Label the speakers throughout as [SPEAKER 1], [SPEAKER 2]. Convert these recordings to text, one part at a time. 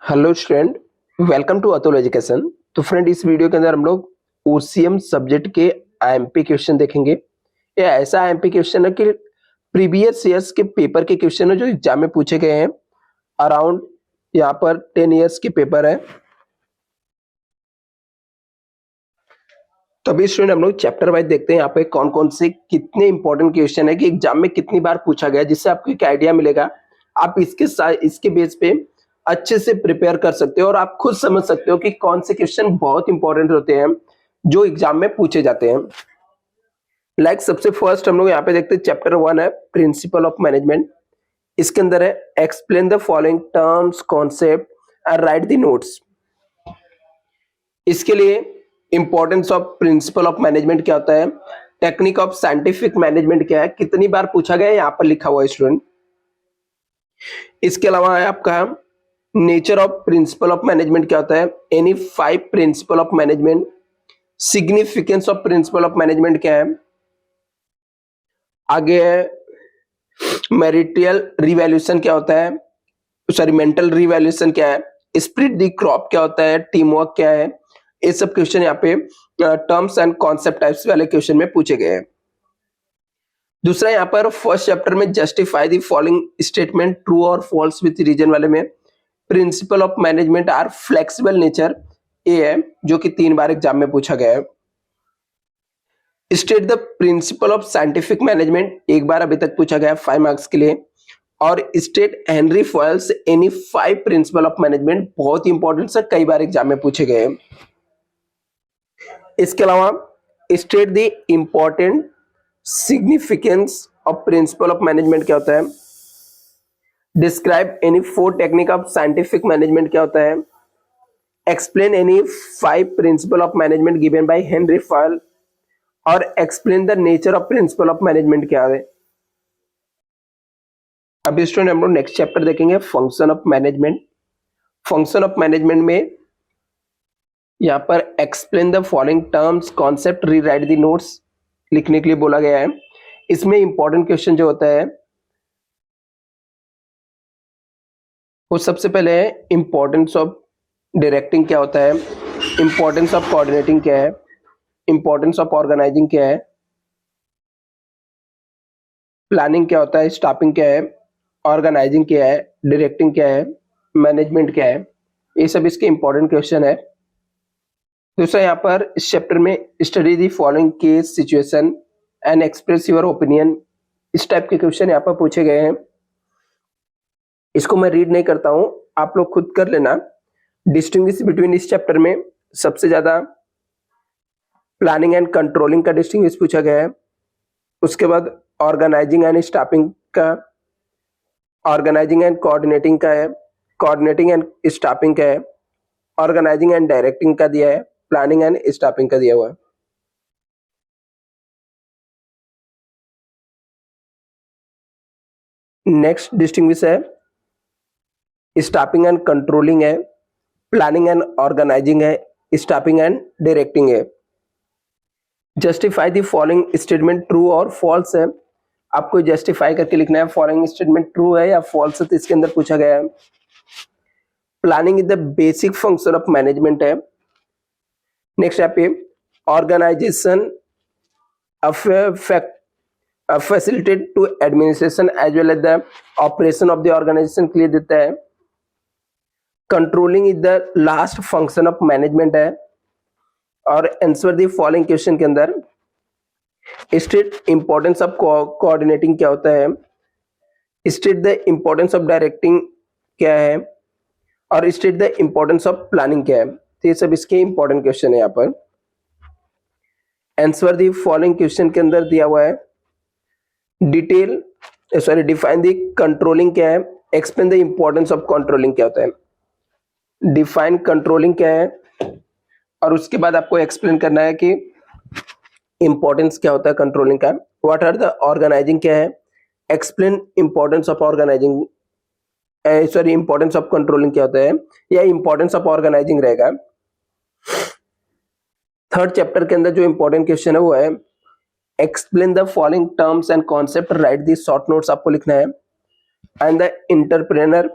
[SPEAKER 1] Hello student, welcome to Atul education. तो friend, इस video के अंदर हम लोग ओसीएम सब्जेक्ट के आईएमपी क्वेश्चन देखेंगे। ये ऐसा आईएमपी क्वेश्चन है कि प्रीवियस ईयर्स के पेपर के क्वेश्चन है जो एग्जाम में पूछे गए हैं। अराउंड यहाँ पर 10 ईयर्स के पेपर है। तो अभी स्टूडेंट हम लोग चैप्टर वाइज देखते हैं यहाँ पे कौन कौन से कितने इंपॉर्टेंट क्वेश्चन है कि एग्जाम में कितनी बार पूछा गया, जिससे आपको एक आइडिया मिलेगा। आप इसके बेस पे अच्छे से प्रिपेयर कर सकते हो और आप खुद समझ सकते हो कि कौन से क्वेश्चन बहुत इंपॉर्टेंट होते हैं जो एग्जाम में पूछे जाते हैं। सबसे फर्स्ट हम लोग यहाँ पे देखते हैं, चैप्टर 1 है प्रिंसिपल ऑफ मैनेजमेंट। इसके अंदर है explain the following terms concept and right the notes. इसके लिए importance of principle of management क्या होता है, टेक्निक ऑफ साइंटिफिक मैनेजमेंट क्या है, कितनी बार पूछा गया है यहाँ पर लिखा हुआ है स्टूडेंट। इसके अलावा है आपका nature of principle of management क्या होता है, any 5 principle of management. Significance of principle of management क्या है। आगे है मैरिटियल रिवैल्यूएशन क्या होता है, सॉरी मेंटल रिवैल्यूएशन क्या है, स्प्लिट द क्रॉप क्या होता है, टीम वर्क क्या है। ये सब क्वेश्चन यहाँ पे टर्म्स एंड कॉन्सेप्ट टाइप्स वाले क्वेश्चन में पूछे गए हैं। दूसरा यहाँ पर फर्स्ट चैप्टर में justify the following statement true और फॉल्स विथ रीजन वाले में principle of management are flexible nature, ये है जो कि 3 बार एग्जाम में पूछा गया है। State the principle of scientific management, एक बार अभी तक पूछा गया 5 मार्क्स के लिए। और state Henry Fayol's any 5 principle of management, बहुत ही इंपॉर्टेंट सर, कई बार एग्जाम में पूछे गए हैं। इसके अलावा state the important significance of principle of management क्या होता है, describe any 4 technique of scientific management क्या होता है, explain any 5 principle of management given by Henry Fayol, और explain the nature of principle of management क्या है। अभी स्टूडेंट हम लोग नेक्स्ट चैप्टर देखेंगे function of management. Function of management में यहाँ पर explain the following terms concept rewrite the notes लिखने के लिए बोला गया है। इसमें इंपॉर्टेंट क्वेश्चन जो होता है वो सबसे पहले है इंपॉर्टेंस ऑफ डायरेक्टिंग क्या होता है, इंपॉर्टेंस ऑफ कोऑर्डिनेटिंग क्या है, इंपॉर्टेंस ऑफ ऑर्गेनाइजिंग क्या है, प्लानिंग क्या होता है, स्टाफिंग क्या है, ऑर्गेनाइजिंग क्या है, डायरेक्टिंग क्या है, मैनेजमेंट क्या है। ये सब इसके इंपॉर्टेंट क्वेश्चन है। दूसरा यहाँ पर इस चैप्टर में study the following case situation and express your opinion, इस टाइप के क्वेश्चन यहाँ पर पूछे गए हैं। इसको मैं रीड नहीं करता हूं, आप लोग खुद कर लेना। डिस्टिंग्विश बिटवीन, इस चैप्टर में सबसे ज्यादा प्लानिंग एंड कंट्रोलिंग का डिस्टिंग्विश पूछा गया है। उसके बाद ऑर्गेनाइजिंग एंड स्टाफिंग का, ऑर्गेनाइजिंग एंड कोऑर्डिनेटिंग का है, कोऑर्डिनेटिंग एंड स्टाफिंग का है, ऑर्गेनाइजिंग एंड डायरेक्टिंग का दिया है, प्लानिंग एंड स्टाफिंग का दिया हुआ है। नेक्स्ट डिस्टिंग्विश है स्टाफिंग एंड कंट्रोलिंग है, प्लानिंग एंड ऑर्गेनाइजिंग है, स्टाफिंग एंड डायरेक्टिंग है। Justify the following statement true और फॉल्स है, आपको जस्टिफाई करके लिखना है फॉलोइंग स्टेटमेंट ट्रू है या फॉल्स है, तो इसके अंदर पूछा गया है। Planning is the basic function of management है। नेक्स्ट यहाँ पे organisation facilitate to administration as well as the operation of the organisation के लिए देता है। Controlling is the last function of management है। और आंसर द फॉलोइंग क्वेश्चन के अंदर स्टेट इंपॉर्टेंस ऑफ कोऑर्डिनेटिंग क्या होता है, state the importance of directing क्या है, और state the importance of planning क्या है। तो ये सब इसके इंपॉर्टेंट क्वेश्चन है। यहाँ पर आंसर द फॉलोइंग क्वेश्चन के अंदर दिया हुआ है डिफाइन द कंट्रोलिंग क्या है, explain the importance of controlling क्या होता है, डिफाइन कंट्रोलिंग क्या है, और उसके बाद आपको एक्सप्लेन करना है कि इंपॉर्टेंस क्या होता है कंट्रोलिंग का। व्हाट आर द ऑर्गेनाइजिंग क्या है, explain importance of organising, sorry importance of controlling क्या होता है, या इंपॉर्टेंस ऑफ ऑर्गेनाइजिंग रहेगा। थर्ड चैप्टर के अंदर जो इंपॉर्टेंट क्वेश्चन है वो है explain the following terms and concept, write the short notes आपको लिखना है। एंड द इंटरप्रेनर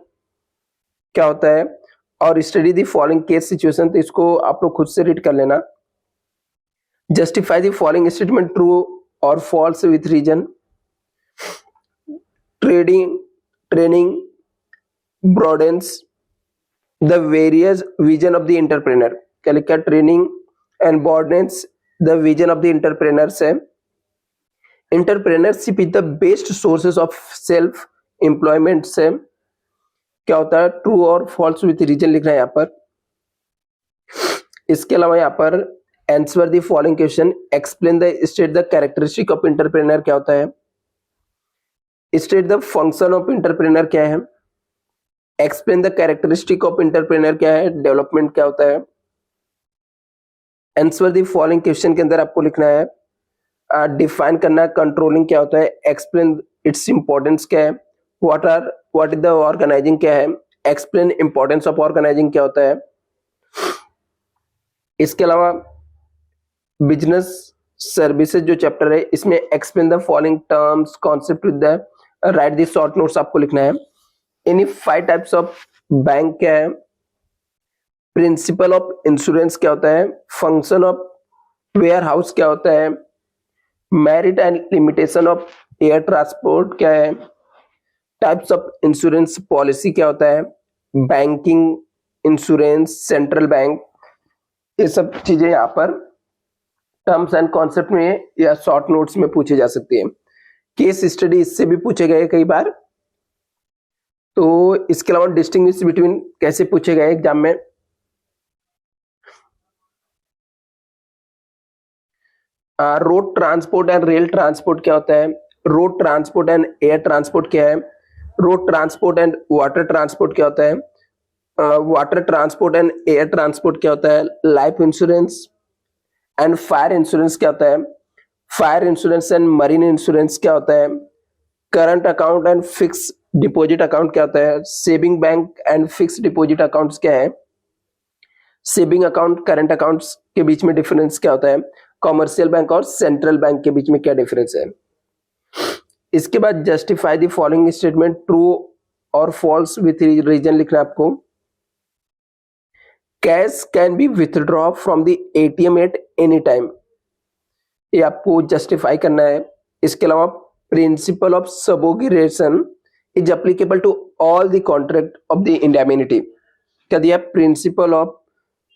[SPEAKER 1] क्या होता है, और study the following case situation, तो इसको आप लोग खुद से रीड कर लेना। Justify the following statement true और false with reason. Training broadens the various vision of the entrepreneur। क्या लिखा? Training and broadens the vision of the entrepreneurs है। entrepreneurship is the best sources of self employment से क्या होता है? True और false with reason लिखना है यहाँ पर। इसके अलावा यहाँ पर answer the following question, explain the state the characteristic of entrepreneur क्या होता है, state the function of entrepreneur क्या है, explain the characteristic of entrepreneur क्या है, डेवलपमेंट क्या होता है। आंसर द फॉलोइंग क्वेश्चन के अंदर आपको लिखना है, डिफाइन करना है कंट्रोलिंग क्या होता है, एक्सप्लेन इट्स इंपॉर्टेंस क्या है, व्हाट इज द ऑर्गेनाइजिंग क्या है, एक्सप्लेन इंपॉर्टेंस ऑफ ऑर्गेनाइजिंग क्या होता है। इसके अलावा बिजनेस सर्विसेज जो चैप्टर है इसमें explain the following terms concept with the right the short notes आपको लिखना है। एनी 5 टाइप्स ऑफ बैंक क्या है, प्रिंसिपल ऑफ इंश्योरेंस क्या होता है, फंक्शन ऑफ वेयर हाउस क्या होता है, merit and limitation of air transport क्या है, टाइप्स ऑफ इंश्योरेंस पॉलिसी क्या होता है, बैंकिंग इंश्योरेंस सेंट्रल बैंक, ये सब चीजें यहाँ पर टर्म्स एंड कॉन्सेप्ट में या शॉर्ट नोट्स में पूछे जा सकती है। केस स्टडी इससे भी पूछे गए कई बार। तो इसके अलावा डिस्टिंग्विश बिटवीन कैसे पूछे गए एग्जाम में, road transport and rail transport क्या होता है, road transport and air transport क्या है, road transport and water transport क्या होता है, water transport and air transport क्या होता है, life insurance and fire insurance क्या होता है, fire insurance and marine insurance क्या होता है, current account and fix deposit account क्या होता है, saving bank and fix deposit accounts क्या है, सेविंग अकाउंट करंट अकाउंट्स के बीच में डिफरेंस क्या होता है, कॉमर्शियल बैंक और सेंट्रल बैंक के बीच में क्या डिफरेंस है। इसके बाद justify the following statement true और फॉल्स विथ रीजन लिखना है आपको। Cash can be withdraw from the ATM at any time, ये आपको जस्टिफाई करना है। इसके अलावा principle of subrogation is applicable to all the contract of the indemnity, क्या दिया, principle of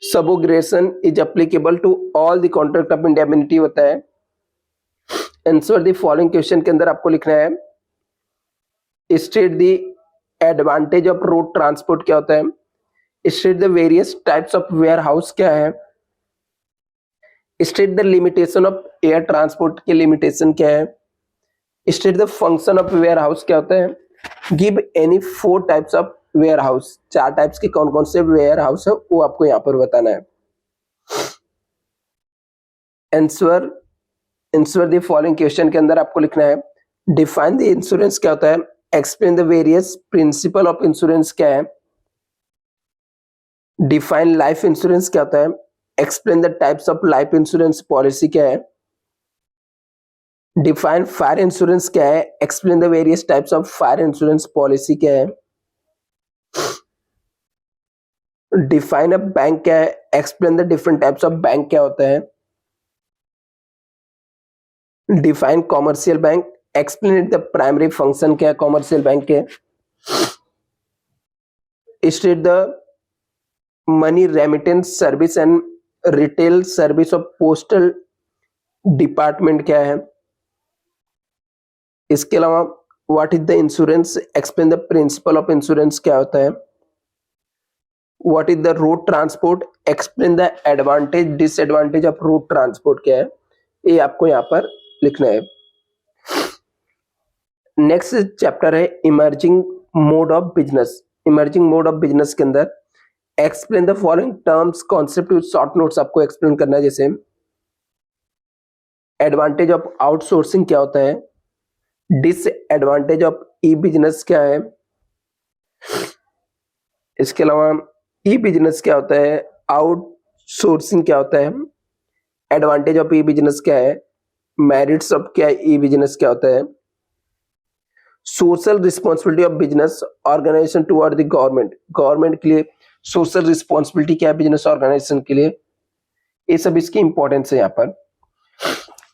[SPEAKER 1] subrogation is applicable to all the contract of indemnity होता है। आंसर द फॉलोइंग क्वेश्चन के अंदर आपको लिखना है, state the advantage of road transport क्या होता है, state the various types of warehouse क्या है, state the limitation of air transport की लिमिटेशन क्या है, state the function of warehouse क्या होता है, give any 4 types of warehouse, 4 types के कौन कौन से वेयर हाउस है वो आपको यहाँ पर बताना है। आंसर द फॉलोइंग क्वेश्चन के अंदर आपको लिखना है, डिफाइन द इंश्योरेंस क्या होता है, explain the various principle of insurance क्या है, डिफाइन लाइफ इंश्योरेंस क्या होता है, explain the types of life insurance policy क्या है, डिफाइन फायर इंश्योरेंस क्या है, explain the various types of fire insurance policy क्या है, डिफाइन अ बैंक क्या है, explain the different types of bank क्या होता है, define commercial bank, explain the primary function क्या है कॉमर्शियल बैंक के, state the money remittance service and retail service of postal department क्या है। इसके अलावा what is the insurance, explain the principle of insurance क्या होता है, what is the road transport, explain the advantage disadvantage of road transport क्या है, ये आपको यहाँ पर लिखना है। नेक्स्ट चैप्टर है emerging mode of business. Emerging mode of business के अंदर explain the following terms concept with short notes आपको एक्सप्लेन करना है। जैसे एडवांटेज ऑफ आउटसोर्सिंग क्या होता है, डिसएडवांटेज ऑफ ई बिजनेस क्या है, इसके अलावा ई बिजनेस क्या होता है, आउटसोर्सिंग क्या होता है, एडवांटेज ऑफ ई बिजनेस क्या है, मेरिट्स ऑफ क्या ई बिजनेस क्या होता है, social responsibility of business organisation toward the government, government के लिए सोशल रिस्पॉन्सिबिलिटी क्या है बिजनेस ऑर्गेनाइजेशन के लिए, ये सब इसकी इंपॉर्टेंस है यहाँ पर।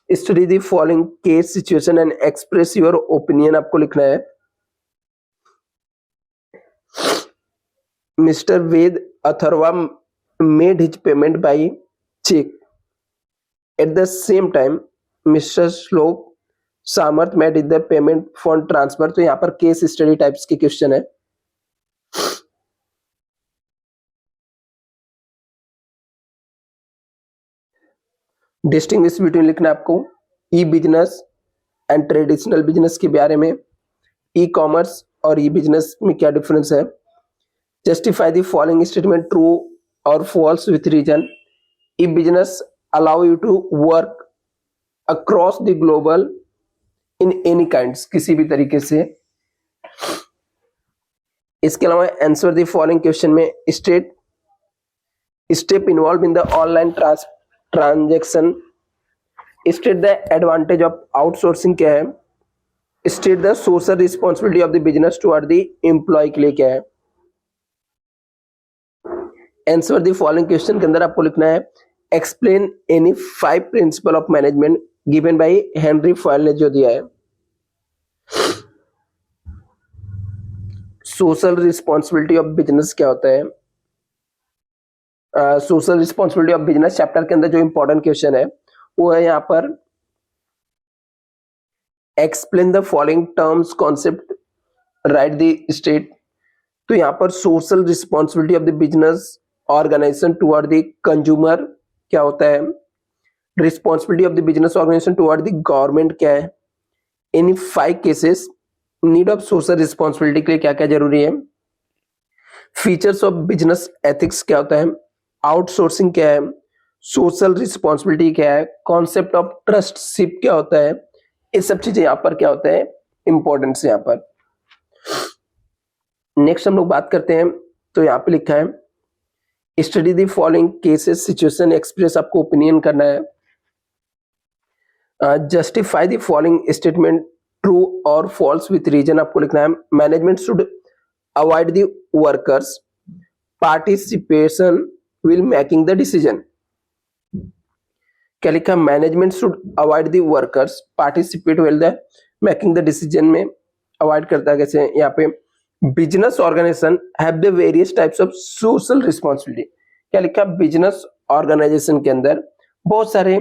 [SPEAKER 1] Study the following case situation and express your opinion आपको लिखना है। Mister Ved Atharva made his payment by cheque at the same time mister Shlok Samarth made the payment for transfer. तो यहाँ पर केस स्टडी टाइप्स के क्वेश्चन है। डिस्टिंग्विश बिटवीन लिखना है आपको E business and traditional business के बारे में, ई कॉमर्स और ई बिजनेस में क्या डिफरेंस है। Justify the following statement true और false with reason. E business allow you to work across the global in any kinds, किसी भी तरीके से। इसके अलावा आंसर द फॉलोइंग क्वेश्चन में step involve in the online transaction. State the advantage of outsourcing क्या है। State the social responsibility of the business toward the employee के लिए क्या है। आंसर द फॉलोइंग क्वेश्चन के अंदर आपको लिखना है explain any 5 principle of management given by Henry foil ने जो दिया है। सोशल रिस्पॉन्सिबिलिटी ऑफ बिजनेस क्या होता है। Social responsibility of business chapter के अंदर जो इंपॉर्टेंट क्वेश्चन है वो है यहाँ पर explain the following terms concept write the state. तो यहाँ पर social responsibility of the business organisation toward the consumer क्या होता है। Responsibility of the business organisation toward the government क्या है। In 5 cases need of social responsibility के लिए क्या क्या जरूरी है। फीचर्स ऑफ बिजनेस एथिक्स क्या होता है। आउटसोर्सिंग क्या है। सोशल रिस्पॉन्सिबिलिटी क्या है। कॉन्सेप्ट ऑफ ट्रस्टशिप क्या होता है। ये सब चीजें यहाँ पर क्या होता है इंपॉर्टेंस यहाँ पर। नेक्स्ट हम लोग बात करते हैं तो यहाँ पे लिखा है study the following cases situation express आपको ओपिनियन करना है। Justify the following statement true और फॉल्स विथ रीजन आपको लिखना है। Management should avoid the workers participation will making the decision. क्या लिखा management should avoid the workers participate will the making the decision में अवॉइड करता है कैसे। यहाँ पे business organisation have the various types of social responsibility. क्या लिखा बिजनेस ऑर्गेनाइजेशन के अंदर बहुत सारे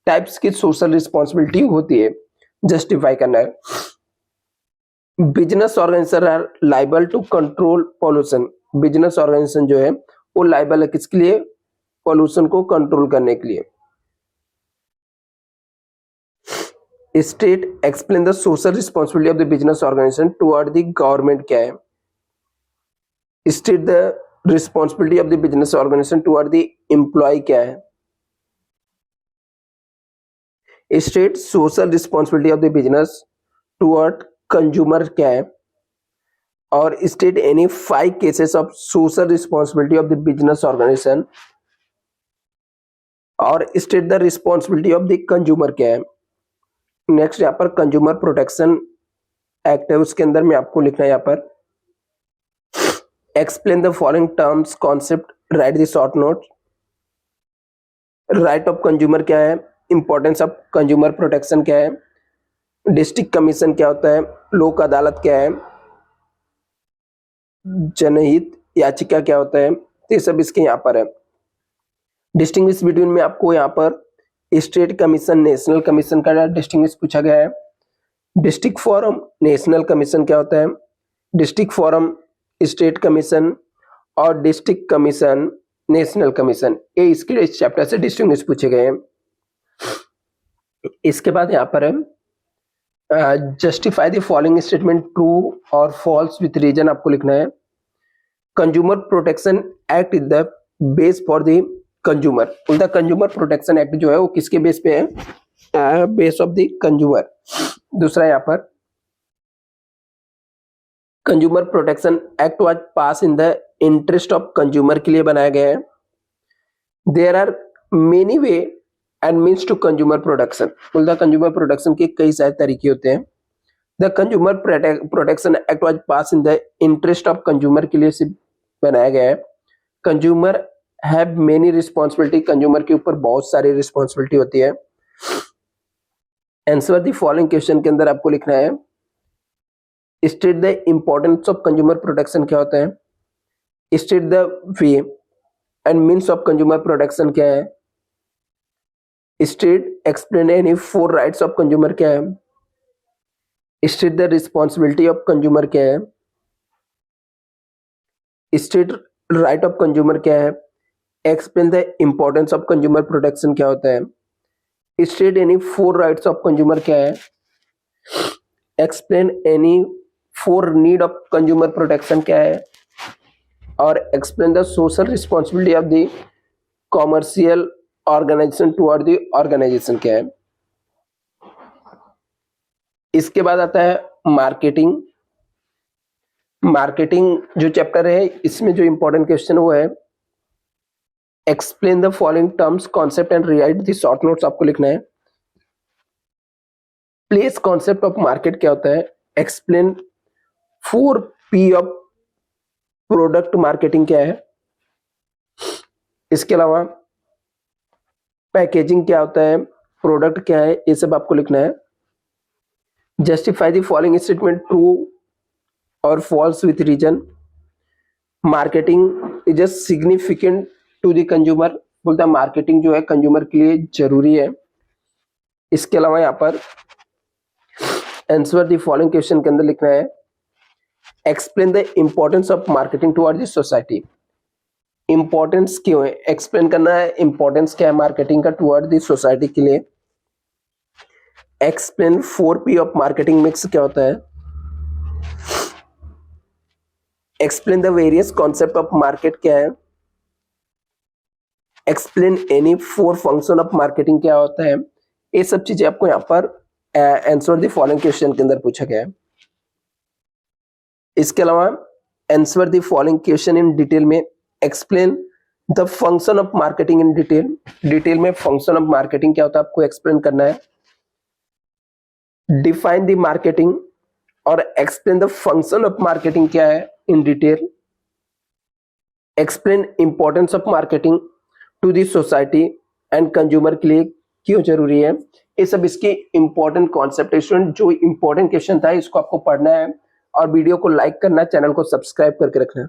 [SPEAKER 1] टाइप्स की सोशल रिस्पॉन्सिबिलिटी होती है। जस्टिफाई करना है। Business organisation are liable to control pollution. Business organisation जो है वो लाइबल है किसके लिए पॉल्यूशन को कंट्रोल करने के लिए। State explain the social responsibility of the business organisation toward the government क्या है। State the responsibility of the business organisation toward the employee क्या है। State social responsibility of the business toward consumer क्या है। और state any 5 cases of social responsibility of the business organization. और state the responsibility of the consumer क्या है। Next यहाँ पर कंज्यूमर प्रोटेक्शन एक्ट है उसके अंदर में आपको लिखना है यहाँ पर explain the following terms concept write the short note. Right of consumer क्या है। इंपॉर्टेंस ऑफ कंज्यूमर प्रोटेक्शन क्या है। डिस्ट्रिक्ट कमीशन क्या होता है। लोक अदालत क्या है। जनहित याचिका क्या होता है। तो ये सब इसके यहाँ पर है। डिस्टिंग्विश बिटवीन में आपको यहाँ पर स्टेट कमीशन नेशनल कमीशन का डिस्टिंग्विश पूछा गया है। डिस्ट्रिक्ट फोरम नेशनल कमीशन क्या होता है। डिस्ट्रिक्ट फोरम स्टेट कमीशन और डिस्ट्रिक्ट कमीशन नेशनल कमीशन ये इसके इस चैप्टर से डिस्टिंग्विश पूछे गए हैं। इसके बाद यहाँ पर है justify the following statement true और फॉल्स विथ रीजन आपको लिखना है। Consumer protection act is the base for the consumer. The consumer protection act जो है वो किसके बेस पे है बेस ऑफ द कंज्यूमर। दूसरा यहाँ पर consumer protection act was pass in the interest of consumer के लिए बनाया गया है। There are many way and means to consumer protection. The consumer protection के कई सारे तरीके होते हैं। The consumer protection act was pass in the interest of consumer के लिए बनाया गया है। Consumer have many responsibility, consumer के ऊपर बहुत सारी रिस्पॉन्सिबिलिटी होती है। आंसर द फॉलोइंग क्वेश्चन के अंदर आपको लिखना है state the importance of consumer protection क्या होता है, state the way and means of consumer protection क्या है, state explain any 4 rights of consumer क्या है, state the responsibility of consumer क्या है, स्टेट राइट ऑफ कंज्यूमर क्या है, explain the importance of consumer protection क्या होता है, state any 4 rights of consumer क्या है, explain any 4 need of consumer protection क्या है, और explain the social responsibility of the commercial organisation toward the organisation क्या है। इसके बाद आता है मार्केटिंग। मार्केटिंग जो चैप्टर है इसमें जो इंपॉर्टेंट क्वेश्चन वो है explain the following terms concept and right the short notes आपको लिखना है। प्लेस कॉन्सेप्ट ऑफ मार्केट क्या होता है, explain 4P of product marketing क्या है। इसके अलावा पैकेजिंग क्या होता है, प्रोडक्ट क्या है, ये सब आपको लिखना है। Justify the following statement true और false with reason. Marketing is a significant to the consumer, बोलता है मार्केटिंग जो है कंज्यूमर के लिए जरूरी है। इसके अलावा यहाँ पर आंसर द फॉलोइंग क्वेश्चन के अंदर लिखना है explain the importance of marketing toward the society. Importance क्यों है, एक्सप्लेन करना है इंपॉर्टेंस क्या है मार्केटिंग का टुवर्ड द सोसाइटी के लिए। Explain 4P of marketing mix क्या होता है। Explain the various concept of market क्या है। Explain any 4 function of marketing क्या होता है। ये सब चीजें आपको यहाँ पर आंसर द फॉलोइंग क्वेश्चन के अंदर पूछा गया है। इसके अलावा answer the following question in detail में explain the function of marketing in detail. Detail में फंक्शन ऑफ मार्केटिंग क्या होता है आपको एक्सप्लेन करना है। डिफाइन द मार्केटिंग और explain the function of marketing क्या है in detail. Explain importance of marketing to the society and consumer के लिए क्यों जरूरी है। ये सब इसके इंपॉर्टेंट कॉन्सेप्ट है। स्टूडेंट जो इंपॉर्टेंट क्वेश्चन था इसको आपको पढ़ना है और वीडियो को लाइक करना, चैनल को सब्सक्राइब करके रखना है।